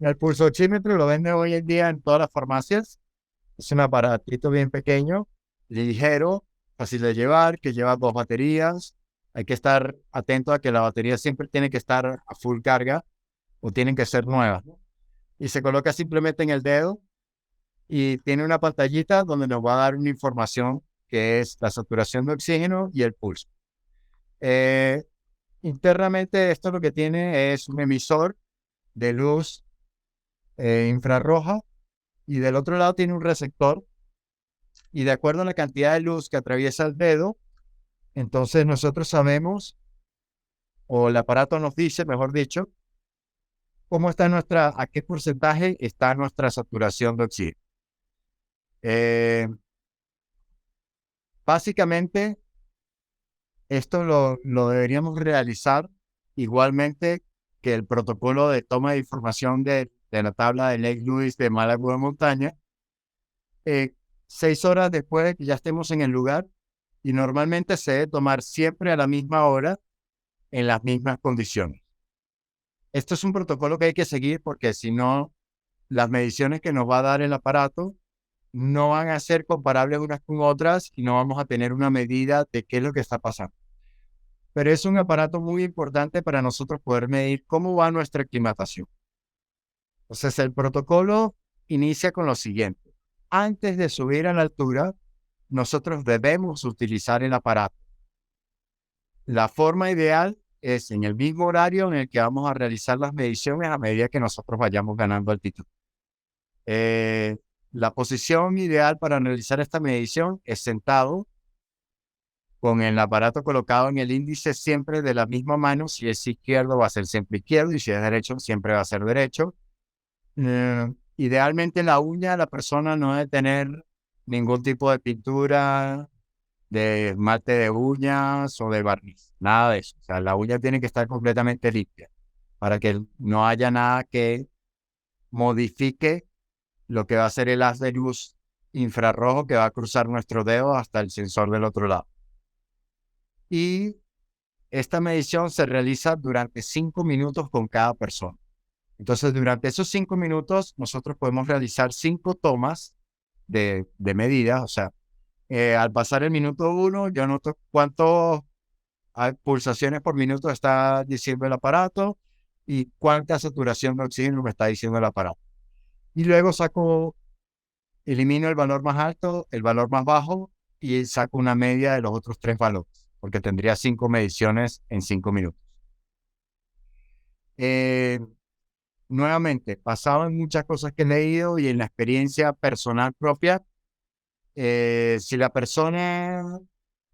El pulsoxímetro lo venden hoy en día en todas las farmacias. Es un aparatito bien pequeño, ligero, fácil de llevar, que lleva dos baterías. Hay que estar atento a que la batería siempre tiene que estar a full carga o tienen que ser nuevas, ¿no? Y se coloca simplemente en el dedo y tiene una pantallita donde nos va a dar una información que es la saturación de oxígeno y el pulso. Eh, Internamente esto lo que tiene es un emisor de luz infrarroja y del otro lado tiene un receptor y de acuerdo a la cantidad de luz que atraviesa el dedo, entonces nosotros sabemos, o el aparato nos dice, mejor dicho, cómo está a qué porcentaje está nuestra saturación de oxígeno. Eh, Básicamente, esto lo deberíamos realizar igualmente que el protocolo de toma de información de la tabla de Lake Louise de Malibu de montaña, eh, 6 horas después de que ya estemos en el lugar, y normalmente se debe tomar siempre a la misma hora en las mismas condiciones. Esto es un protocolo que hay que seguir porque si no, las mediciones que nos va a dar el aparato no van a ser comparables unas con otras y no vamos a tener una medida de qué es lo que está pasando. Pero es un aparato muy importante para nosotros poder medir cómo va nuestra aclimatación. Entonces, el protocolo inicia con lo siguiente. Antes de subir a la altura, nosotros debemos utilizar el aparato. La forma ideal es en el mismo horario en el que vamos a realizar las mediciones a medida que nosotros vayamos ganando altitud. Eh, la posición ideal para realizar esta medición es sentado con el aparato colocado en el índice siempre de la misma mano. Si es izquierdo va a ser siempre izquierdo y si es derecho siempre va a ser derecho. Idealmente la uña de la persona no debe tener ningún tipo de pintura, de esmalte de uñas o de barniz, nada de eso. O sea, la uña tiene que estar completamente limpia para que no haya nada que modifique lo que va a ser el haz de luz infrarrojo que va a cruzar nuestro dedo hasta el sensor del otro lado. Y esta medición se realiza durante 5 minutos con cada persona. Entonces, durante esos 5 minutos, nosotros podemos realizar 5 tomas de medidas. O sea, al pasar el minuto 1, yo noto cuántas pulsaciones por minuto está diciendo el aparato y cuánta saturación de oxígeno me está diciendo el aparato. Y luego elimino el valor más alto, el valor más bajo y saco una media de los otros 3 valores, porque tendría 5 mediciones en 5 minutos. Eh, Nuevamente, basado en muchas cosas que he leído y en la experiencia personal propia, si la persona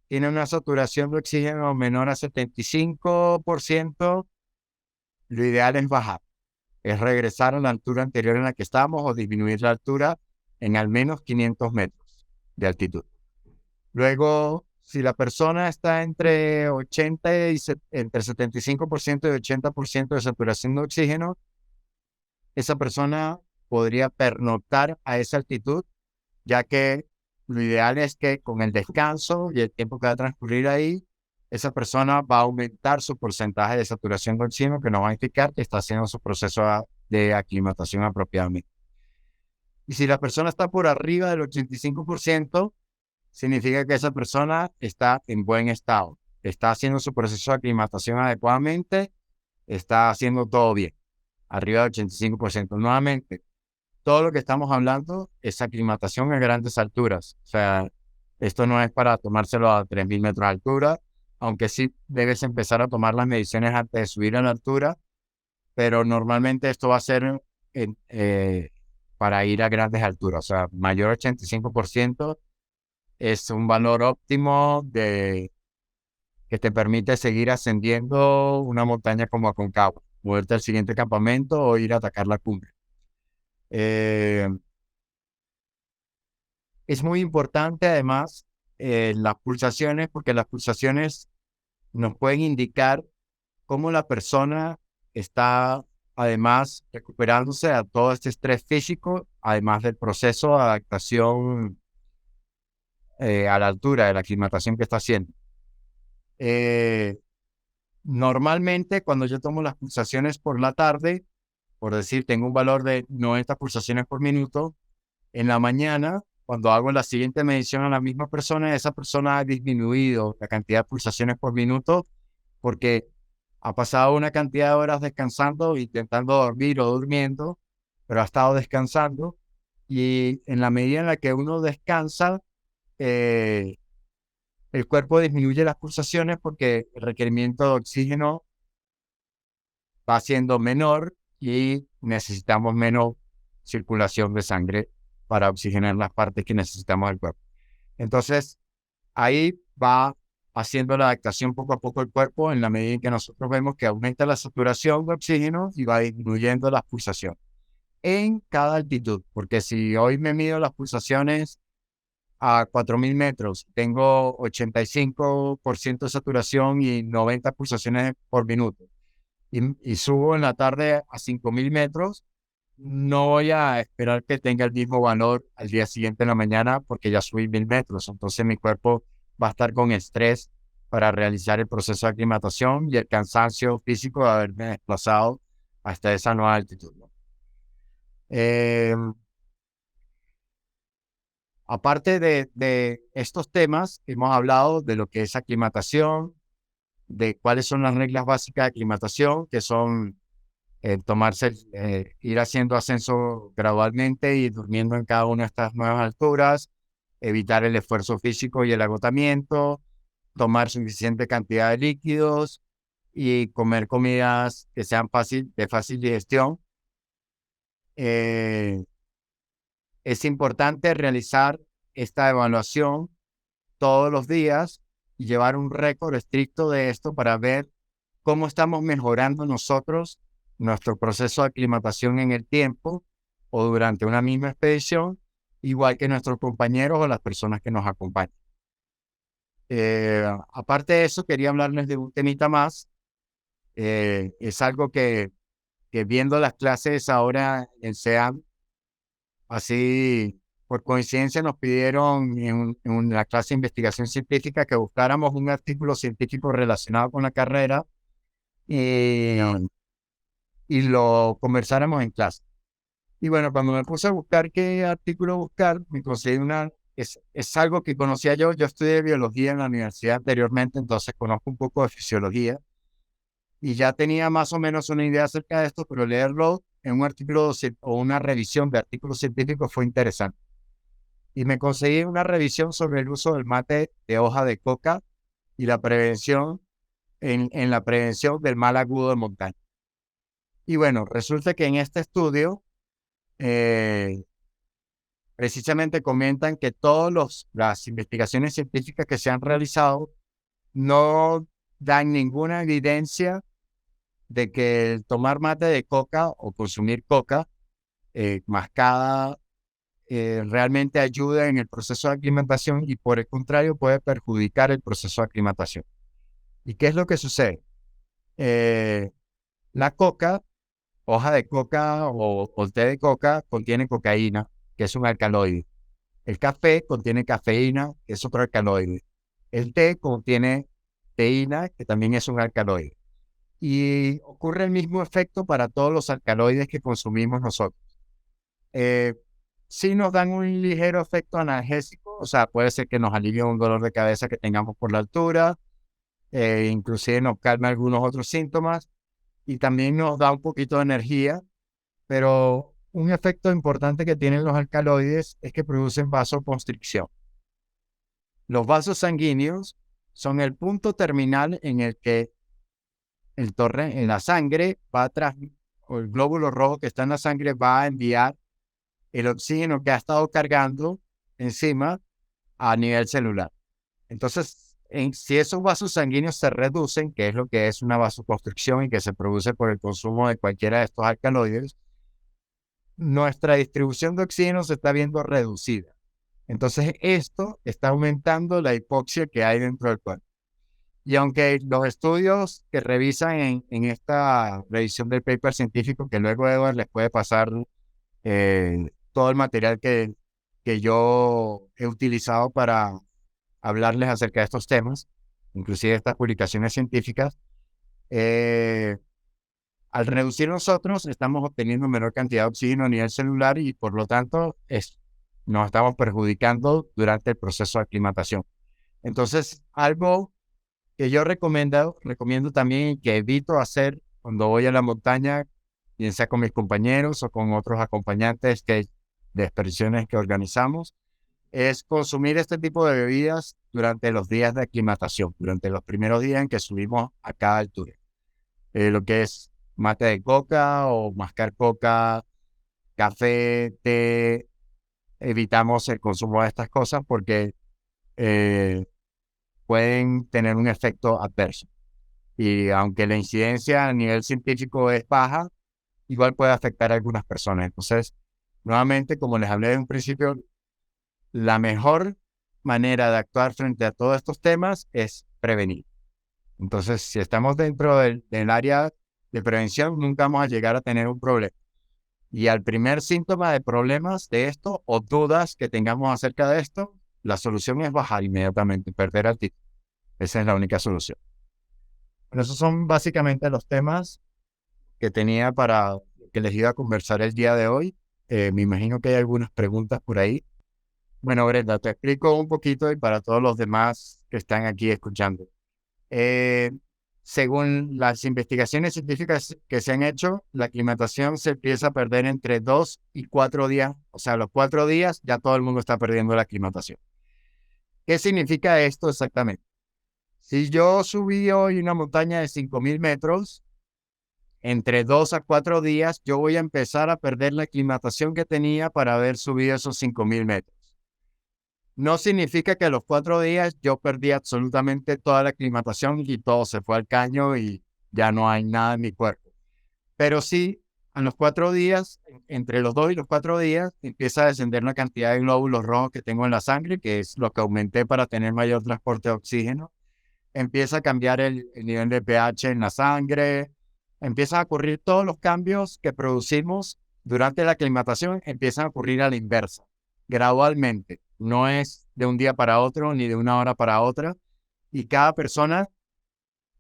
tiene una saturación de oxígeno menor a 75%, lo ideal es bajar, es regresar a la altura anterior en la que estábamos o disminuir la altura en al menos 500 metros de altitud. Luego, si la persona está entre 75% y 80% de saturación de oxígeno, esa persona podría pernoctar a esa altitud, ya que lo ideal es que con el descanso y el tiempo que va a transcurrir ahí, esa persona va a aumentar su porcentaje de saturación de oxígeno, que nos va a indicar que está haciendo su proceso de aclimatación apropiadamente. Y si la persona está por arriba del 85%, significa que esa persona está en buen estado, está haciendo su proceso de aclimatación adecuadamente, está haciendo todo bien, arriba del 85%. Nuevamente, todo lo que estamos hablando es aclimatación a grandes alturas. O sea, esto no es para tomárselo a 3.000 metros de altura, aunque sí debes empezar a tomar las mediciones antes de subir a la altura, pero normalmente esto va a ser para ir a grandes alturas. O sea, mayor 85% es un valor óptimo que te permite seguir ascendiendo una montaña como Aconcagua, moverte al siguiente campamento o ir a atacar la cumbre. Eh, Es muy importante además las pulsaciones, porque las pulsaciones nos pueden indicar cómo la persona está además recuperándose a todo este estrés físico, además del proceso de adaptación a la altura, de la aclimatación que está haciendo. Eh, Normalmente cuando yo tomo las pulsaciones por la tarde, por decir, tengo un valor de 90 pulsaciones por minuto, en la mañana, cuando hago la siguiente medición a la misma persona, esa persona ha disminuido la cantidad de pulsaciones por minuto porque ha pasado una cantidad de horas descansando, intentando dormir o durmiendo, pero ha estado descansando. Y en la medida en la que uno descansa, eh, el cuerpo disminuye las pulsaciones porque el requerimiento de oxígeno va siendo menor y necesitamos menos circulación de sangre para oxigenar las partes que necesitamos del cuerpo. Entonces, ahí va haciendo la adaptación poco a poco el cuerpo en la medida en que nosotros vemos que aumenta la saturación de oxígeno y va disminuyendo las pulsaciones en cada altitud, porque si hoy me mido las pulsaciones a 4.000 metros, tengo 85% de saturación y 90 pulsaciones por minuto, y subo en la tarde a 5.000 metros, no voy a esperar que tenga el mismo valor al día siguiente en la mañana porque ya subí 1.000 metros. Entonces mi cuerpo va a estar con estrés para realizar el proceso de aclimatación y el cansancio físico de haberme desplazado hasta esa nueva altitud, ¿no? Eh, Aparte de estos temas, hemos hablado de lo que es aclimatación, de cuáles son las reglas básicas de aclimatación, que son ir haciendo ascenso gradualmente y durmiendo en cada una de estas nuevas alturas, evitar el esfuerzo físico y el agotamiento, tomar suficiente cantidad de líquidos y comer comidas que sean de fácil digestión. Eh, es importante realizar esta evaluación todos los días y llevar un récord estricto de esto para ver cómo estamos mejorando nosotros nuestro proceso de aclimatación en el tiempo o durante una misma expedición, igual que nuestros compañeros o las personas que nos acompañan. Aparte de eso, quería hablarles de un temita más. Es algo que viendo las clases ahora en SEAM, así por coincidencia nos pidieron en una clase de investigación científica que buscáramos un artículo científico relacionado con la carrera y, y lo conversáramos en clase. Y bueno, cuando me puse a buscar qué artículo buscar, me conseguí es algo que conocía yo. Yo estudié biología en la universidad anteriormente, entonces conozco un poco de fisiología y ya tenía más o menos una idea acerca de esto, pero leerlo en un artículo o una revisión de artículos científicos fue interesante. Y me conseguí una revisión sobre el uso del mate de hoja de coca y la prevención en la prevención del mal agudo de montaña. Y bueno, resulta que en este estudio eh, precisamente comentan que todas las investigaciones científicas que se han realizado no dan ninguna evidencia de que el tomar mate de coca o consumir coca mascada realmente ayuda en el proceso de aclimatación y por el contrario puede perjudicar el proceso de aclimatación. ¿Y qué es lo que sucede? La coca, hoja de coca o té de coca contiene cocaína, que es un alcaloide. El café contiene cafeína, que es otro alcaloide. El té contiene teína, que también es un alcaloide. Y ocurre el mismo efecto para todos los alcaloides que consumimos nosotros. Eh, sí nos dan un ligero efecto analgésico, o sea, puede ser que nos alivie un dolor de cabeza que tengamos por la altura, inclusive nos calma algunos otros síntomas y también nos da un poquito de energía, pero un efecto importante que tienen los alcaloides es que producen vasoconstricción. Los vasos sanguíneos son el punto terminal en el que en la sangre o el glóbulo rojo que está en la sangre va a enviar el oxígeno que ha estado cargando encima a nivel celular. Entonces, si esos vasos sanguíneos se reducen, que es lo que es una vasoconstricción y que se produce por el consumo de cualquiera de estos alcaloides, nuestra distribución de oxígeno se está viendo reducida. Entonces, esto está aumentando la hipoxia que hay dentro del cuerpo. Y aunque los estudios que revisan en esta revisión del paper científico, que luego Edward les puede pasar todo el material que yo he utilizado para hablarles acerca de estos temas, inclusive estas publicaciones científicas, hay al reducir nosotros, estamos obteniendo menor cantidad de oxígeno a nivel celular y por lo tanto nos estamos perjudicando durante el proceso de aclimatación. Entonces, algo que yo recomiendo también y que evito hacer cuando voy a la montaña, bien sea con mis compañeros o con otros acompañantes de expediciones que organizamos, es consumir este tipo de bebidas durante los días de aclimatación, durante los primeros días en que subimos a cada altura. Lo que es mate de coca o mascar coca, café, té, evitamos el consumo de estas cosas porque eh, pueden tener un efecto adverso. Y aunque la incidencia a nivel científico es baja, igual puede afectar a algunas personas. Entonces, nuevamente, como les hablé en un principio, la mejor manera de actuar frente a todos estos temas es prevenir. Entonces, si estamos dentro del área de prevención, nunca vamos a llegar a tener un problema. Y al primer síntoma de problemas de esto o dudas que tengamos acerca de esto, la solución es bajar inmediatamente, perder altitud. Esa es la única solución. Bueno, esos son básicamente los temas que tenía para que les iba a conversar el día de hoy. Me imagino que hay algunas preguntas por ahí. Bueno, Brenda, te explico un poquito y para todos los demás que están aquí escuchando. Eh, Según las investigaciones científicas que se han hecho, la aclimatación se empieza a perder entre 2 y 4 días. O sea, a los 4 días ya todo el mundo está perdiendo la aclimatación. ¿Qué significa esto exactamente? Si yo subí hoy una montaña de 5.000 metros, entre 2 a 4 días yo voy a empezar a perder la aclimatación que tenía para haber subido esos 5.000 metros. No significa que a los 4 días yo perdí absolutamente toda la aclimatación y todo se fue al caño y ya no hay nada en mi cuerpo. Pero sí, a los 4 días, entre los 2 y los 4 días, empieza a descender la cantidad de glóbulos rojos que tengo en la sangre, que es lo que aumenté para tener mayor transporte de oxígeno. Empieza a cambiar el nivel de pH en la sangre. Empiezan a ocurrir todos los cambios que producimos durante la aclimatación, empiezan a ocurrir a la inversa, gradualmente. No es de un día para otro ni de una hora para otra. Y cada persona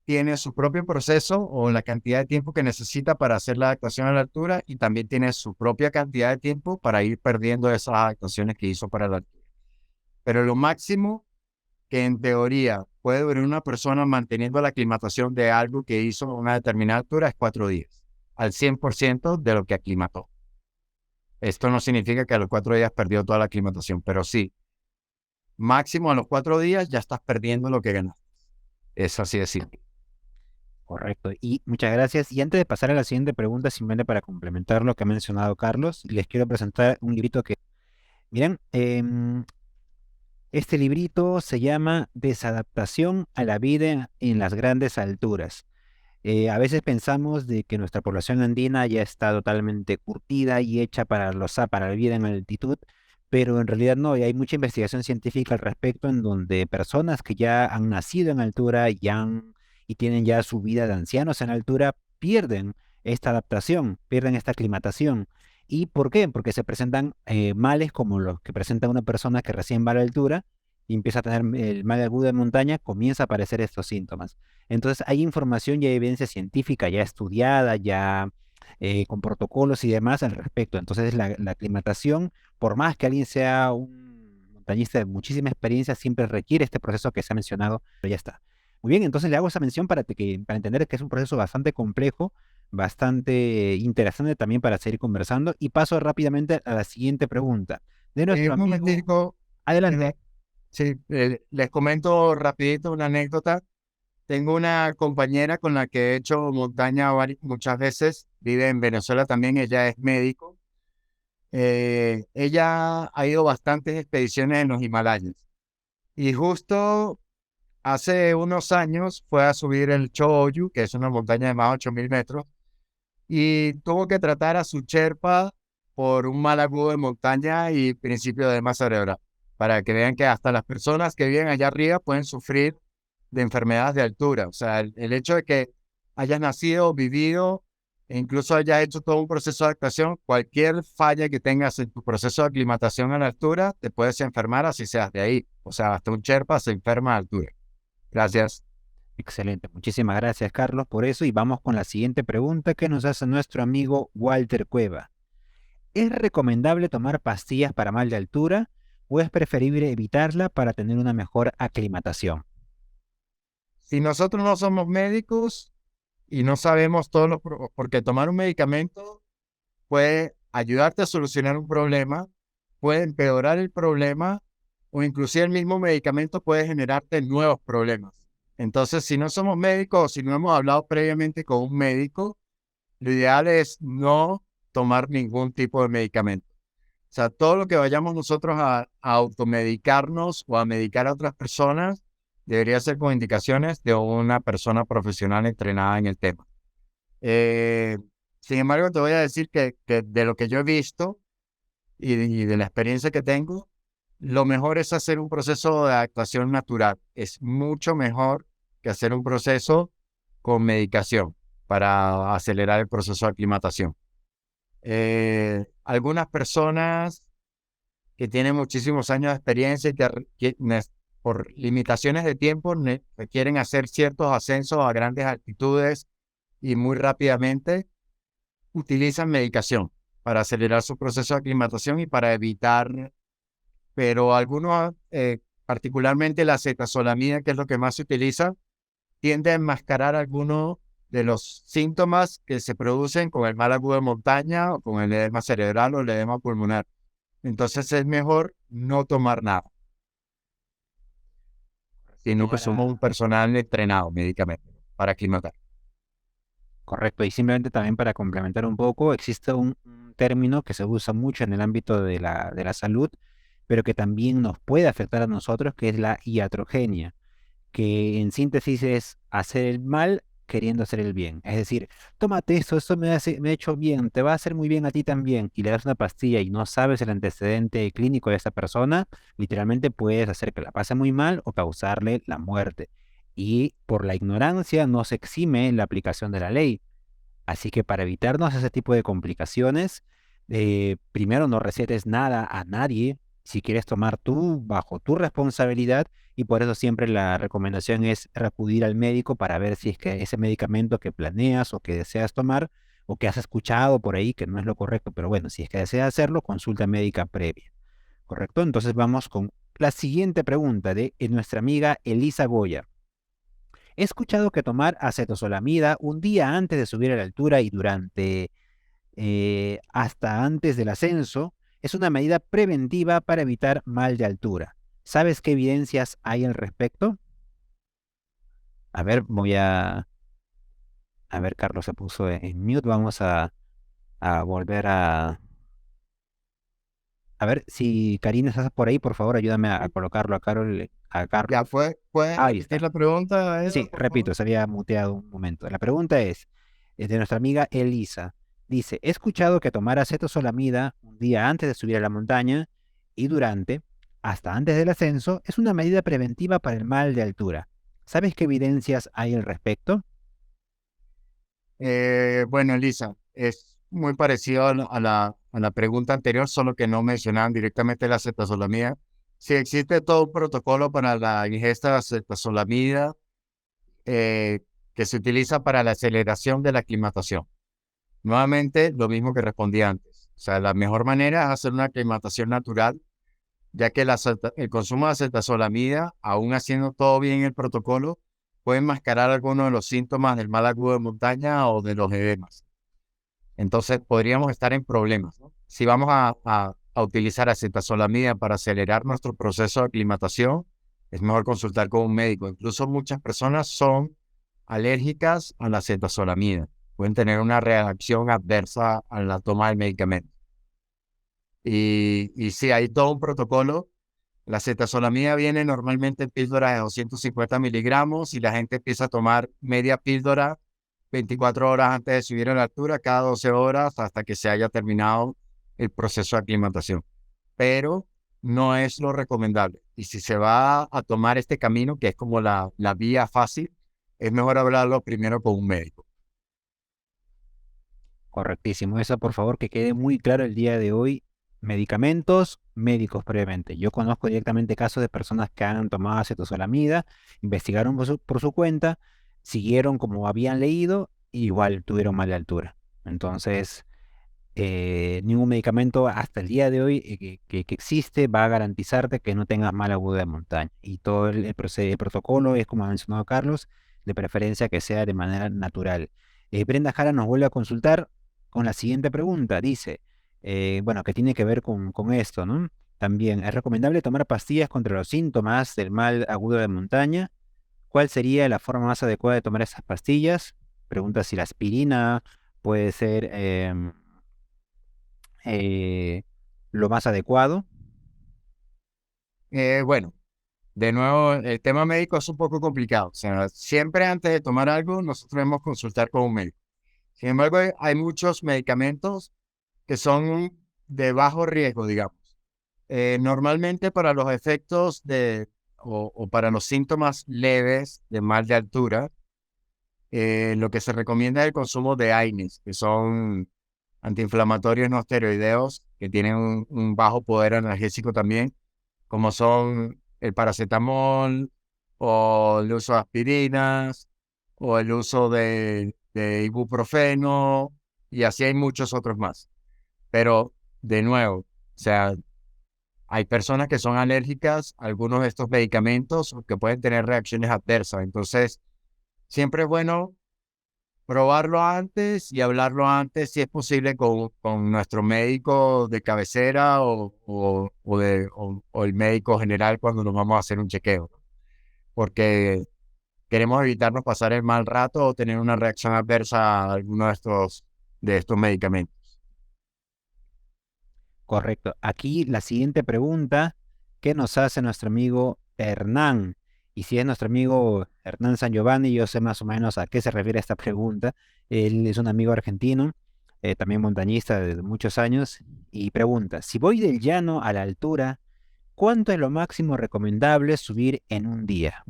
tiene su propio proceso o la cantidad de tiempo que necesita para hacer la adaptación a la altura y también tiene su propia cantidad de tiempo para ir perdiendo esas adaptaciones que hizo para la altura. Pero lo máximo que en teoría puede durar una persona manteniendo la aclimatación de algo que hizo a una determinada altura es 4 días, al 100% de lo que aclimató. Esto no significa que a los 4 días perdió toda la aclimatación, pero sí, máximo a los 4 días ya estás perdiendo lo que ganaste. Es así de simple. Correcto. Y muchas gracias. Y antes de pasar a la siguiente pregunta, simplemente para complementar lo que ha mencionado Carlos, les quiero presentar un librito que, miren, este librito se llama Desadaptación a la vida en las grandes alturas. A veces pensamos de que nuestra población andina ya está totalmente curtida y hecha para la vida en altitud, pero en realidad no, y hay mucha investigación científica al respecto en donde personas que ya han nacido en altura y tienen ya su vida de ancianos en altura pierden esta adaptación, pierden esta aclimatación. ¿Y por qué? Porque se presentan males como los que presenta una persona que recién va a la altura y empieza a tener el mal agudo de montaña, comienza a aparecer estos síntomas. Entonces hay información y evidencia científica ya estudiada, ya con protocolos y demás al respecto. Entonces la aclimatación, por más que alguien sea un montañista de muchísima experiencia, siempre requiere este proceso que se ha mencionado, pero ya está. Muy bien, entonces le hago esa mención para entender que es un proceso bastante complejo, bastante interesante también para seguir conversando. Y paso rápidamente a la siguiente pregunta de nuestro Un amigo. momentico, Adelante. sí, les comento rapidito una anécdota. Tengo una compañera con la que he hecho montaña muchas veces, vive en Venezuela también, ella es médico. Ella ha ido bastantes expediciones en los Himalayas y justo hace unos años fue a subir el Choyu, que es una montaña de más de 8.000 metros, y tuvo que tratar a su Sherpa por un mal agudo de montaña y principio de edema cerebral, para que vean que hasta las personas que viven allá arriba pueden sufrir de enfermedades de altura. O sea, el hecho de que hayas nacido, vivido e incluso hayas hecho todo un proceso de adaptación, cualquier falla que tengas en tu proceso de aclimatación a la altura, te puedes enfermar así seas de ahí. O sea, hasta un Sherpa se enferma a altura. Gracias. Excelente. Muchísimas gracias, Carlos, por eso. Y vamos con la siguiente pregunta que nos hace nuestro amigo Walter Cueva. ¿Es recomendable tomar pastillas para mal de altura o es preferible evitarla para tener una mejor aclimatación? Si nosotros no somos médicos y no sabemos todos porque tomar un medicamento puede ayudarte a solucionar un problema, puede empeorar el problema o inclusive el mismo medicamento puede generarte nuevos problemas. Entonces, si no somos médicos o si no hemos hablado previamente con un médico, lo ideal es no tomar ningún tipo de medicamento. O sea, todo lo que vayamos nosotros a automedicarnos o a medicar a otras personas debería ser con indicaciones de una persona profesional entrenada en el tema. Sin embargo, te voy a decir que de lo que yo he visto y de la experiencia que tengo, lo mejor es hacer un proceso de adaptación natural. Es mucho mejor que hacer un proceso con medicación para acelerar el proceso de aclimatación. Algunas personas que tienen muchísimos años de experiencia y por limitaciones de tiempo requieren hacer ciertos ascensos a grandes altitudes y muy rápidamente utilizan medicación para acelerar su proceso de aclimatación y para evitar, pero algunos, particularmente la acetazolamida, que es lo que más se utiliza, tiende a enmascarar algunos de los síntomas que se producen con el mal agudo de montaña o con el edema cerebral o el edema pulmonar. Entonces es mejor no tomar nada, sino que somos un personal entrenado médicamente para aclimatar. Correcto, y simplemente también para complementar un poco, existe un término que se usa mucho en el ámbito de la salud, pero que también nos puede afectar a nosotros, que es la iatrogenia, que en síntesis es hacer el mal queriendo hacer el bien. Es decir, tómate esto me ha hecho bien, te va a hacer muy bien a ti también, y le das una pastilla y no sabes el antecedente clínico de esa persona, literalmente puedes hacer que la pase muy mal o causarle la muerte. Y por la ignorancia no se exime la aplicación de la ley. Así que para evitarnos ese tipo de complicaciones, primero no recetes nada a nadie si quieres tomar tú bajo tu responsabilidad, y por eso siempre la recomendación es acudir al médico para ver si es que ese medicamento que planeas o que deseas tomar o que has escuchado por ahí que no es lo correcto, pero bueno, si es que deseas hacerlo, consulta médica previa. ¿Correcto? Entonces vamos con la siguiente pregunta de nuestra amiga Elisa Goya. He escuchado que tomar acetosolamida un día antes de subir a la altura y durante hasta antes del ascenso es una medida preventiva para evitar mal de altura. ¿Sabes qué evidencias hay al respecto? A ver, a ver, Carlos se puso en mute. Vamos a volver a ver si Karina estás por ahí, por favor, ayúdame a colocarlo a Carol, a Ya Carlos. ¿puedes Ahí repetir está. la pregunta, Edward, Sí, por favor? repito, se había muteado un momento. La pregunta es de nuestra amiga Elisa. Dice, he escuchado que tomar acetosolamida un día antes de subir a la montaña y durante, hasta antes del ascenso, es una medida preventiva para el mal de altura. ¿Sabes qué evidencias hay al respecto? Bueno, Elisa, es muy parecido a la pregunta anterior, solo que no mencionaban directamente la acetazolamida. Si existe todo un protocolo para la ingesta de acetazolamida que se utiliza para la aceleración de la aclimatación. Nuevamente, lo mismo que respondí antes. O sea, la mejor manera es hacer una aclimatación natural, ya que el consumo de acetazolamida, aún haciendo todo bien el protocolo, puede enmascarar algunos de los síntomas del mal agudo de montaña o de los edemas. Entonces, podríamos estar en problemas, ¿no? Si vamos a utilizar acetazolamida para acelerar nuestro proceso de aclimatación, es mejor consultar con un médico. Incluso muchas personas son alérgicas a la acetazolamida. Pueden tener una reacción adversa a la toma del medicamento. Y sí, hay todo un protocolo. La acetazolamida viene normalmente en píldoras de 250 miligramos y la gente empieza a tomar media píldora 24 horas antes de subir a la altura, cada 12 horas hasta que se haya terminado el proceso de aclimatación. Pero no es lo recomendable. Y si se va a tomar este camino, que es como la vía fácil, es mejor hablarlo primero con un médico. Correctísimo. Eso, por favor, que quede muy claro el día de hoy. Medicamentos, médicos previamente. Yo conozco directamente casos de personas que han tomado acetosolamida, investigaron por su cuenta, siguieron como habían leído, igual tuvieron mala altura. Entonces, ningún medicamento hasta el día de hoy que existe va a garantizarte que no tengas mal agudo de montaña. Y todo el protocolo es, como ha mencionado Carlos, de preferencia que sea de manera natural. Brenda Jara nos vuelve a consultar con la siguiente pregunta. Dice, bueno, que tiene que ver con esto, ¿no? También, ¿es recomendable tomar pastillas contra los síntomas del mal agudo de montaña? ¿Cuál sería la forma más adecuada de tomar esas pastillas? Pregunta si la aspirina puede ser eh, lo más adecuado. Bueno, de nuevo, el tema médico es un poco complicado. O sea, siempre antes de tomar algo, nosotros debemos consultar con un médico. Sin embargo, hay muchos medicamentos que son de bajo riesgo, digamos. Normalmente para los efectos o para los síntomas leves de mal de altura, lo que se recomienda es el consumo de AINES, que son antiinflamatorios no esteroideos, que tienen un bajo poder analgésico también, como son el paracetamol o el uso de aspirinas o el uso de ibuprofeno, y así hay muchos otros más. Pero, de nuevo, o sea, hay personas que son alérgicas a algunos de estos medicamentos o que pueden tener reacciones adversas. Entonces, siempre es bueno probarlo antes y hablarlo antes, si es posible, con nuestro médico de cabecera o el médico general cuando nos vamos a hacer un chequeo, ¿no? Porque queremos evitarnos pasar el mal rato o tener una reacción adversa a alguno de estos medicamentos. Correcto. Aquí la siguiente pregunta que nos hace nuestro amigo Hernán. Y si es nuestro amigo Hernán San Giovanni, yo sé más o menos a qué se refiere esta pregunta. Él es un amigo argentino, también montañista desde muchos años, y pregunta, si voy del llano a la altura, ¿cuánto es lo máximo recomendable subir en un día?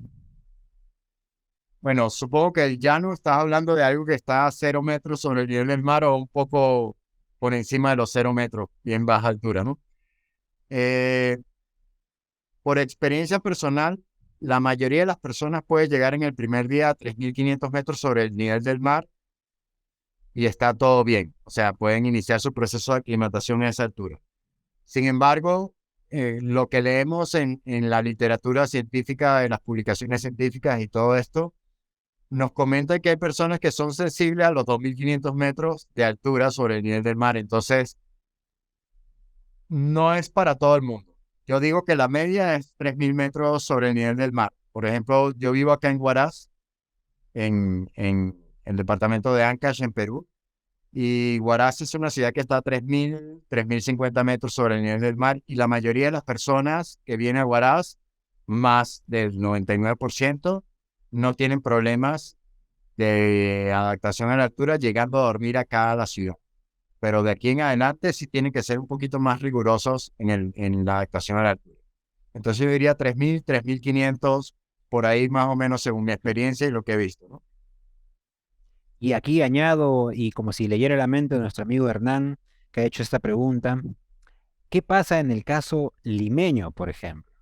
Bueno, supongo que el llano estás hablando de algo que está a 0 metros sobre el nivel del mar o un poco por encima de los 0 metros, bien baja altura, ¿no? Eh, por experiencia personal, la mayoría de las personas puede llegar en el primer día a 3.500 metros sobre el nivel del mar y está todo bien. O sea, pueden iniciar su proceso de aclimatación a esa altura. Sin embargo, lo que leemos en la literatura científica, en las publicaciones científicas y todo esto, nos comenta que hay personas que son sensibles a los 2.500 metros de altura sobre el nivel del mar. Entonces, no es para todo el mundo. Yo digo que la media es 3.000 metros sobre el nivel del mar. Por ejemplo, yo vivo acá en Huaraz, en el departamento de Ancash, en Perú. Y Huaraz es una ciudad que está a 3.050 metros sobre el nivel del mar. Y la mayoría de las personas que vienen a Huaraz, más del 99%, no tienen problemas de adaptación a la altura, llegando a dormir acá a la ciudad. Pero de aquí en adelante sí tienen que ser un poquito más rigurosos en la adaptación a la altura. Entonces yo diría 3.000, 3.500, por ahí más o menos según mi experiencia y lo que he visto, ¿no? Y aquí añado, y como si leyera la mente de nuestro amigo Hernán, que ha hecho esta pregunta, ¿qué pasa en el caso limeño, por ejemplo?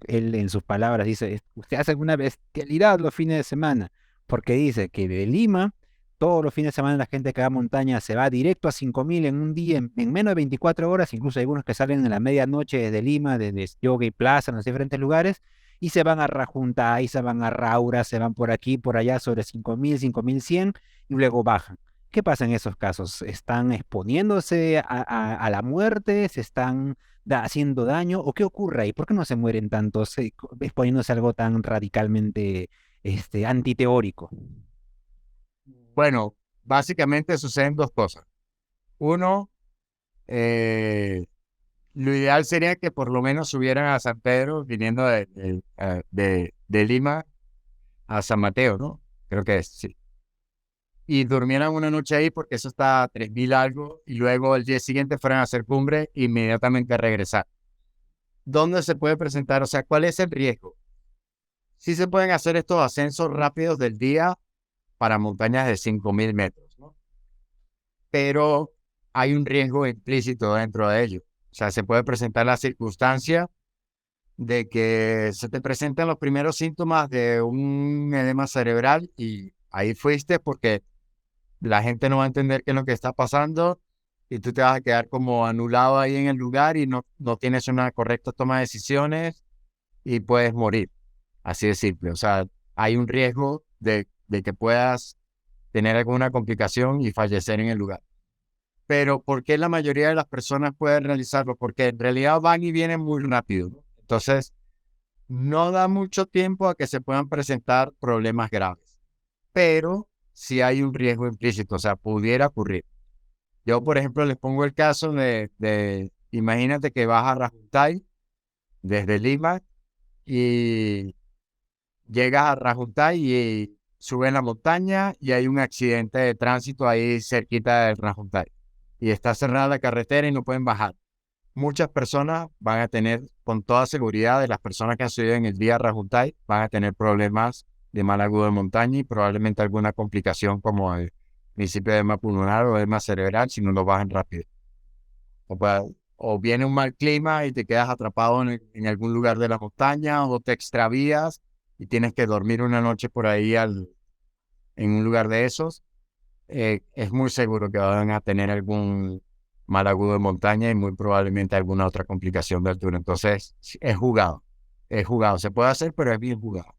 Él en sus palabras dice, ¿usted hace alguna bestialidad los fines de semana? Porque dice que de Lima, todos los fines de semana la gente que va a montaña se va directo a 5.000 en un día, en menos de 24 horas, incluso hay algunos que salen en la medianoche desde Lima, desde Yoga y Plaza, en los diferentes lugares, y se van a Rajunta, y se van a Raura, se van por aquí, por allá, sobre 5.000, 5.100, y luego bajan. ¿Qué pasa en esos casos? ¿Están exponiéndose a la muerte? ¿Se están haciendo daño? ¿O qué ocurre ahí? ¿Por qué no se mueren tantos exponiéndose a algo tan radicalmente antiteórico? Bueno, básicamente suceden dos cosas. Uno, eh, lo ideal sería que por lo menos subieran a San Pedro viniendo de Lima a San Mateo, ¿no? Creo que es, sí. Y durmieran una noche ahí porque eso está a 3.000 algo y luego el día siguiente fueran a hacer cumbre e inmediatamente a regresar. ¿Dónde se puede presentar? O sea, ¿cuál es el riesgo? Sí se pueden hacer estos ascensos rápidos del día para montañas de 5.000 metros, ¿no? Pero hay un riesgo implícito dentro de ello. O sea, se puede presentar la circunstancia de que se te presentan los primeros síntomas de un edema cerebral y ahí fuiste porque la gente no va a entender qué es lo que está pasando y tú te vas a quedar como anulado ahí en el lugar y no tienes una correcta toma de decisiones y puedes morir. Así de simple. O sea, hay un riesgo de que puedas tener alguna complicación y fallecer en el lugar. Pero ¿por qué la mayoría de las personas pueden realizarlo? Porque en realidad van y vienen muy rápido, ¿no? Entonces, no da mucho tiempo a que se puedan presentar problemas graves, pero sí hay un riesgo implícito, o sea, pudiera ocurrir. Yo, por ejemplo, les pongo el caso imagínate que vas a Rajuntai desde Lima y llegas a Rajuntai y subes la montaña y hay un accidente de tránsito ahí cerquita de Rajuntai y está cerrada la carretera y no pueden bajar. Muchas personas van a tener, con toda seguridad, de las personas que han subido en el día a Rajuntai, van a tener problemas de mal agudo de montaña y probablemente alguna complicación como el principio de edema pulmonar o edema cerebral si no lo bajan rápido. O viene un mal clima y te quedas atrapado en algún lugar de la montaña o te extravías y tienes que dormir una noche por ahí en un lugar de esos. Es muy seguro que van a tener algún mal agudo de montaña y muy probablemente alguna otra complicación de altura. Entonces, sí, es jugado. Se puede hacer, pero es bien jugado.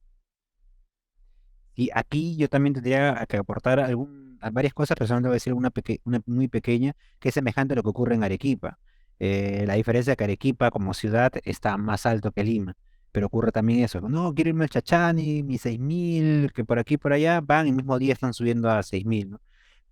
Y aquí yo también tendría que aportar varias cosas, pero solamente voy a decir una muy pequeña, que es semejante a lo que ocurre en Arequipa. La diferencia es que Arequipa como ciudad está más alto que Lima, pero ocurre también eso. No, quiero irme al Chachani, mis 6.000, que por aquí y por allá van, y el mismo día están subiendo a 6.000, ¿no?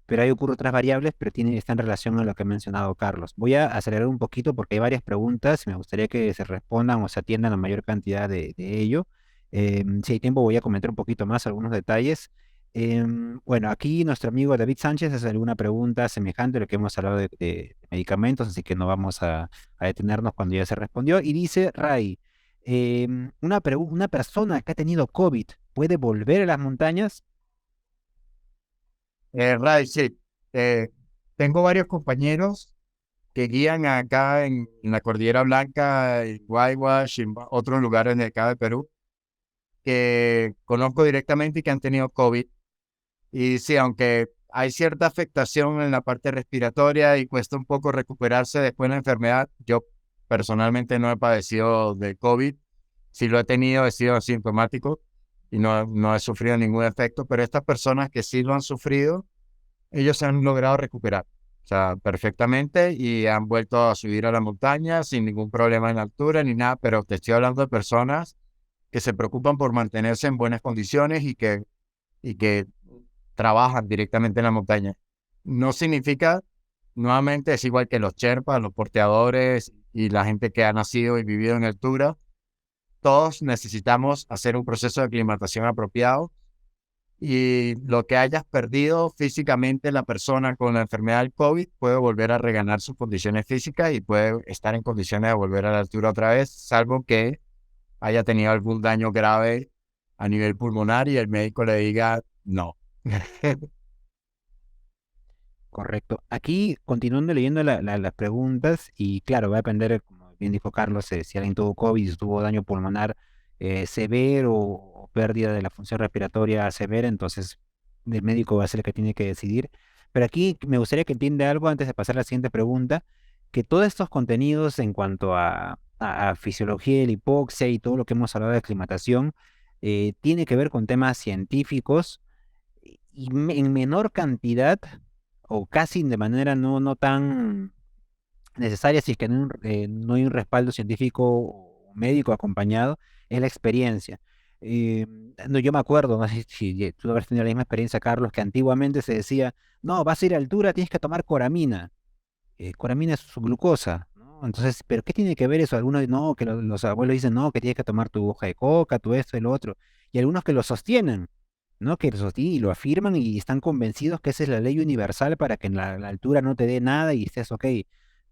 Pero ahí ocurren otras variables, pero está en relación a lo que ha mencionado Carlos. Voy a acelerar un poquito porque hay varias preguntas y me gustaría que se respondan o se atiendan la mayor cantidad de ello. Si hay tiempo, voy a comentar un poquito más algunos detalles. Bueno, aquí nuestro amigo David Sánchez hace alguna pregunta semejante a lo que hemos hablado de medicamentos, así que no vamos a detenernos cuando ya se respondió. Y dice, Ray, una persona que ha tenido COVID, ¿puede volver a las montañas? Ray, sí. eh, Tengo varios compañeros que guían acá en la Cordillera Blanca, en Guayguas y en otros lugares de acá de Perú, que conozco directamente y que han tenido COVID. Y sí, aunque hay cierta afectación en la parte respiratoria y cuesta un poco recuperarse después de la enfermedad, yo personalmente no he padecido de COVID. Si lo he tenido, he sido asintomático y no he sufrido ningún efecto, pero estas personas que sí lo han sufrido, ellos se han logrado recuperar, o sea, perfectamente y han vuelto a subir a la montaña sin ningún problema en altura ni nada, pero te estoy hablando de personas que se preocupan por mantenerse en buenas condiciones y que trabajan directamente en la montaña. No significa, nuevamente, es igual que los Sherpas, los porteadores y la gente que ha nacido y vivido en altura. Todos necesitamos hacer un proceso de aclimatación apropiado y lo que hayas perdido físicamente la persona con la enfermedad del COVID puede volver a reganar sus condiciones físicas y puede estar en condiciones de volver a la altura otra vez, salvo que haya tenido algún daño grave a nivel pulmonar y el médico le diga no. Correcto. Aquí, continuando leyendo las preguntas, y claro, va a depender, como bien dijo Carlos, si alguien tuvo COVID, si tuvo daño pulmonar severo o pérdida de la función respiratoria severa, entonces el médico va a ser el que tiene que decidir. Pero aquí me gustaría que entienda algo antes de pasar a la siguiente pregunta, que todos estos contenidos en cuanto a fisiología de la hipoxia y todo lo que hemos hablado de aclimatación, tiene que ver con temas científicos y en menor cantidad o casi de manera no tan necesaria, si es que no hay un respaldo científico o médico acompañado, es la experiencia. Eh, no, yo me acuerdo, no sé si tú habrás tenido la misma experiencia, Carlos, que antiguamente se decía, no, vas a ir a altura, tienes que tomar coramina. Coramina es su glucosa, ¿no? Entonces, ¿pero qué tiene que ver eso? Algunos, no, que los abuelos dicen, no, que tienes que tomar tu hoja de coca, tu esto y lo otro. Y algunos que lo sostienen, ¿no? Que lo sostienen y lo afirman y están convencidos que esa es la ley universal para que en la altura no te dé nada y estés ok.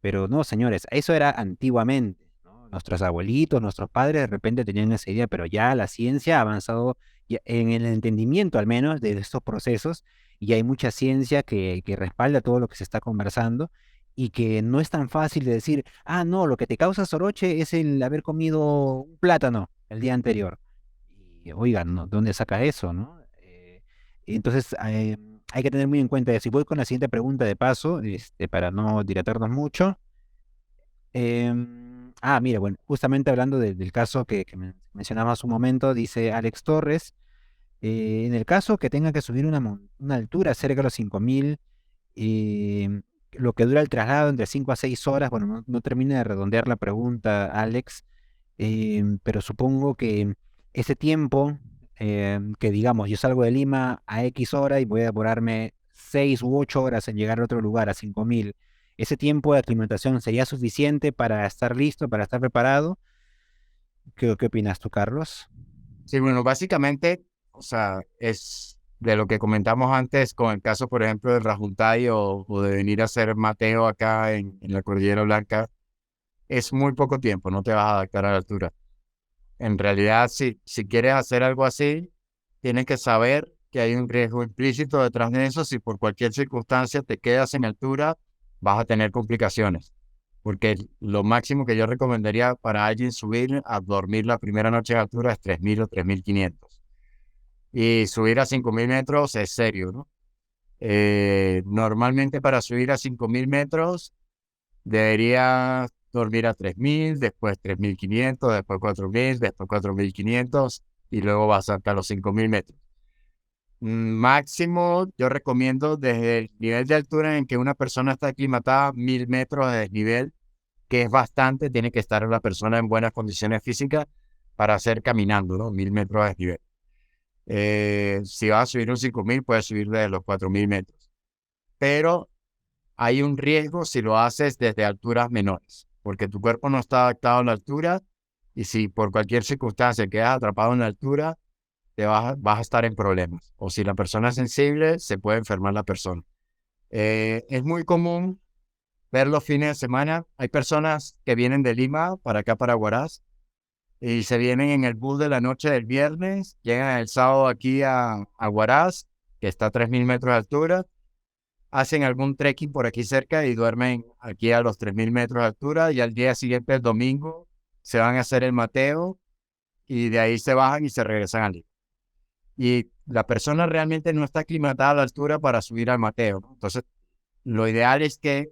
Pero no, señores, eso era antiguamente, ¿no? Nuestros abuelitos, nuestros padres de repente tenían esa idea, pero ya la ciencia ha avanzado en el entendimiento al menos de estos procesos y hay mucha ciencia que respalda todo lo que se está conversando y que no es tan fácil de decir, ah, no, lo que te causa soroche es el haber comido un plátano el día anterior. Y oigan, ¿no? ¿Dónde saca eso, no? Entonces, hay que tener muy en cuenta eso. Y voy con la siguiente pregunta de paso, para no dilatarnos mucho. Mira, bueno, justamente hablando del caso que mencionaba hace un momento, dice Alex Torres, en el caso que tenga que subir una altura cerca de los 5000, eh, lo que dura el traslado entre 5 a 6 horas, bueno, no termina de redondear la pregunta, Alex, pero supongo que ese tiempo, que digamos, yo salgo de Lima a X hora y voy a demorarme 6 u 8 horas en llegar a otro lugar, a 5000, ese tiempo de aclimatación sería suficiente para estar listo, para estar preparado. ¿Qué opinas tú, Carlos? Sí, bueno, básicamente, o sea, es de lo que comentamos antes con el caso, por ejemplo, de Rajuntay o de venir a hacer Mateo acá en la Cordillera Blanca, es muy poco tiempo, no te vas a adaptar a la altura. En realidad, si quieres hacer algo así, tienes que saber que hay un riesgo implícito detrás de eso. Si por cualquier circunstancia te quedas en altura, vas a tener complicaciones. Porque lo máximo que yo recomendaría para alguien subir a dormir la primera noche de altura es 3000 o 3500. Y subir a 5000 metros es serio, ¿no? Normalmente para subir a 5000 metros debería dormir a 3000, después 3500, después 4000, después 4500 y luego vas hasta los 5000 metros. Máximo, yo recomiendo desde el nivel de altura en que una persona está aclimatada, 1000 metros de desnivel, que es bastante, tiene que estar la persona en buenas condiciones físicas para hacer caminando, ¿no? 1000 metros de desnivel. Si vas a subir un 5000, puedes subir desde los 4000 metros. Pero hay un riesgo si lo haces desde alturas menores, porque tu cuerpo no está adaptado a la altura y si por cualquier circunstancia quedas atrapado en la altura, vas a estar en problemas. O si la persona es sensible, se puede enfermar la persona. Es muy común ver los fines de semana. Hay personas que vienen de Lima para acá, para Huaraz, y se vienen en el bus de la noche del viernes, llegan el sábado aquí a Huaraz, que está a 3000 metros de altura, hacen algún trekking por aquí cerca y duermen aquí a los 3000 metros de altura y al día siguiente, el domingo, se van a hacer el Mateo y de ahí se bajan y se regresan al Lima. Y la persona realmente no está aclimatada a la altura para subir al Mateo, ¿no? Entonces, lo ideal es que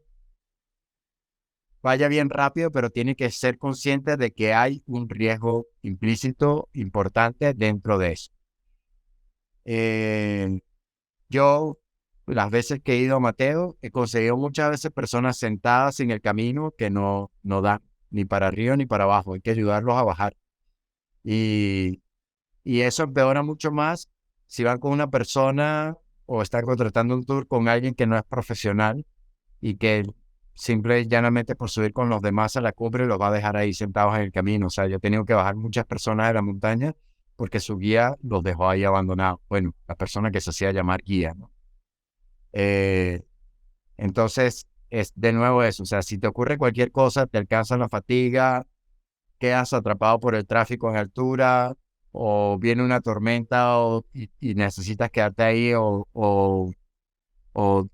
vaya bien rápido, pero tiene que ser consciente de que hay un riesgo implícito importante dentro de eso. Yo, las veces que he ido a Mateo, he conseguido muchas veces personas sentadas en el camino que no dan ni para arriba ni para abajo. Hay que ayudarlos a bajar. Y, y eso empeora mucho más si van con una persona o están contratando un tour con alguien que no es profesional y que simple y llanamente por subir con los demás a la cumbre los va a dejar ahí sentados en el camino. O sea, yo he tenido que bajar muchas personas de la montaña porque su guía los dejó ahí abandonados. Bueno, la persona que se hacía llamar guía, ¿no? Eh, entonces, es de nuevo eso. O sea, si te ocurre cualquier cosa, te alcanza la fatiga, quedas atrapado por el tráfico en altura, o viene una tormenta y necesitas quedarte ahí, o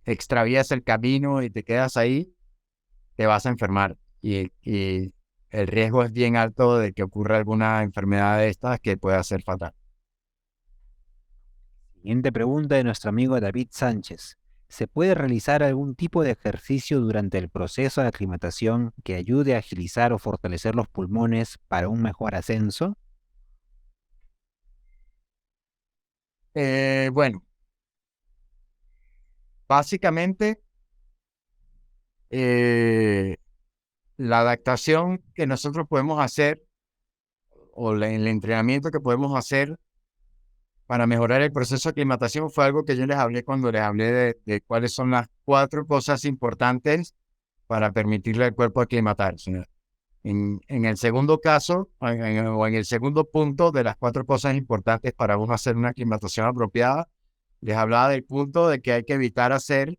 extravías el camino y te quedas ahí, te vas a enfermar. Y el riesgo es bien alto de que ocurra alguna enfermedad de estas que pueda ser fatal. Siguiente pregunta de nuestro amigo David Sánchez. ¿Se puede realizar algún tipo de ejercicio durante el proceso de aclimatación que ayude a agilizar o fortalecer los pulmones para un mejor ascenso? Bueno, básicamente, eh, la adaptación que nosotros podemos hacer o el entrenamiento que podemos hacer para mejorar el proceso de aclimatación fue algo que yo les hablé cuando les hablé de cuáles son las 4 cosas importantes para permitirle al cuerpo aclimatarse. En el segundo caso, o en el segundo punto de las 4 cosas importantes para uno hacer una aclimatación apropiada, les hablaba del punto de que hay que evitar hacer